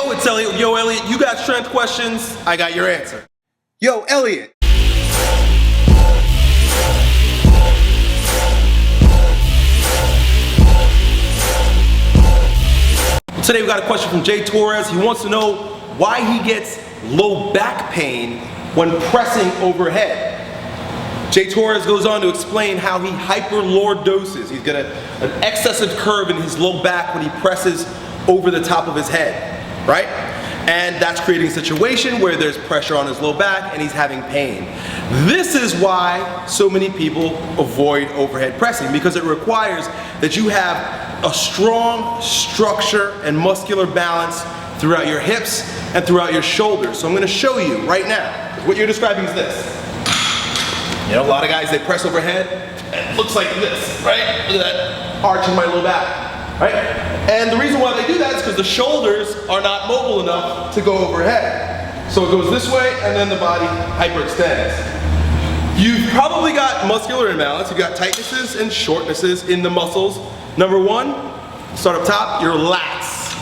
Yo, it's Elliot. Yo, Elliot, you got strength questions? I got your answer. Yo, Elliot. Today we got a question from Jay Torres. He wants to know why he gets low back pain when pressing overhead. Jay Torres goes on to explain how he hyperlordoses. He's got an excessive curve in his low back when he presses over the top of his head, right? And that's creating a situation where there's pressure on his low back and he's having pain. This is why so many people avoid overhead pressing, because it requires that you have a strong structure and muscular balance throughout your hips and throughout your shoulders. So I'm going to show you right now. What you're describing is this. You know, a lot of guys, they press overhead and it looks like this, right? Look at that arch in my low back. Right? And the reason why they do that is because the shoulders are not mobile enough to go overhead. So it goes this way and then the body hyperextends. You've probably got muscular imbalance. You've got tightnesses and shortnesses in the muscles. Number one, start up top, your lats.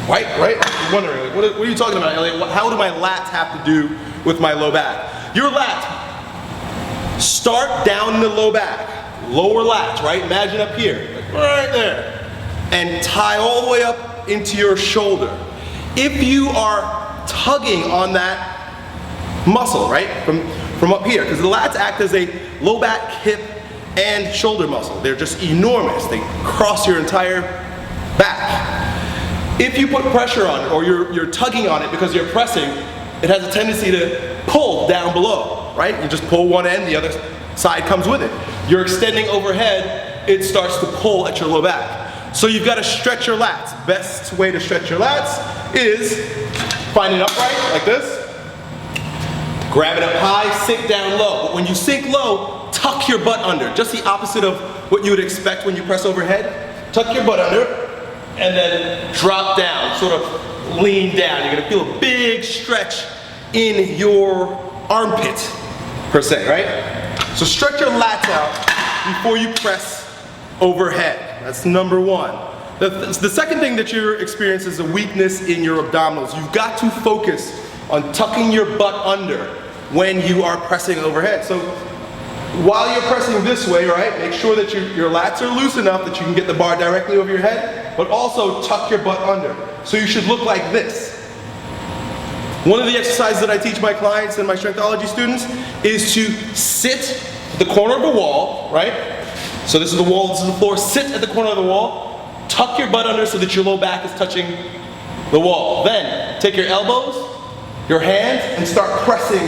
Right? You're wondering, like, what are you talking about, Elliot? How do my lats have to do with my low back? Your lats, start down in the low back. Lower lats, right? Imagine up here, like right there. And tie all the way up into your shoulder. If you are tugging on that muscle, right, from up here, because the lats act as a low back, hip, and shoulder muscle. They're just enormous. They cross your entire back. If you put pressure on it, or you're tugging on it because you're pressing, it has a tendency to pull down below, right? You just pull one end, the other side comes with it. You're extending overhead, it starts to pull at your low back. So you've got to stretch your lats. Best way to stretch your lats is find it upright like this. Grab it up high, sink down low. But when you sink low, tuck your butt under. Just the opposite of what you would expect when you press overhead. Tuck your butt under and then drop down, sort of lean down. You're going to feel a big stretch in your armpit, per se, right? So stretch your lats out before you press overhead. That's number one. The second thing that you're experiencing is a weakness in your abdominals. You've got to focus on tucking your butt under when you are pressing overhead. So while you're pressing this way, right, make sure that your lats are loose enough that you can get the bar directly over your head, but also tuck your butt under. So you should look like this. One of the exercises that I teach my clients and my strengthology students is to sit at the corner of the wall, right? So this is the wall, this is the floor. Sit at the corner of the wall, tuck your butt under so that your low back is touching the wall. Then take your elbows, your hands, and start pressing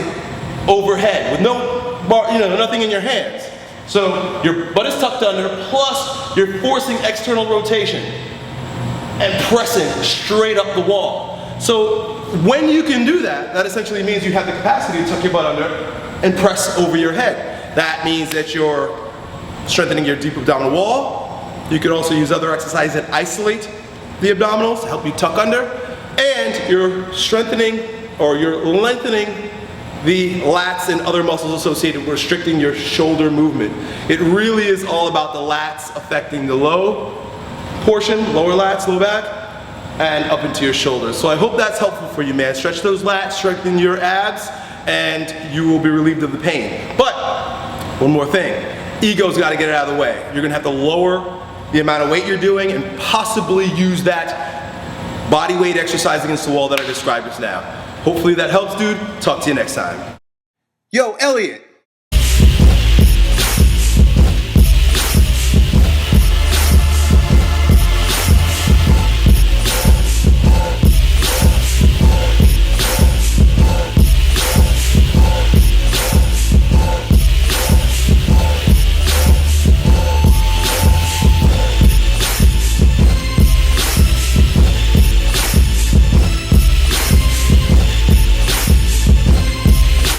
overhead with no bar, nothing in your hands. So your butt is tucked under, plus you're forcing external rotation and pressing straight up the wall. So when you can do that, that essentially means you have the capacity to tuck your butt under and press over your head. That means that you're strengthening your deep abdominal wall. You can also use other exercises that isolate the abdominals to help you tuck under, and you're strengthening or you're lengthening the lats and other muscles associated with restricting your shoulder movement. It really is all about the lats affecting the low portion, lower lats, low back, and up into your shoulders. So I hope that's helpful for you, man. Stretch those lats, strengthen your abs, and you will be relieved of the pain. But one more thing. Ego's got to get it out of the way. You're going to have to lower the amount of weight you're doing and possibly use that body weight exercise against the wall that I described just now. Hopefully that helps, dude. Talk to you next time. Yo, Elliot.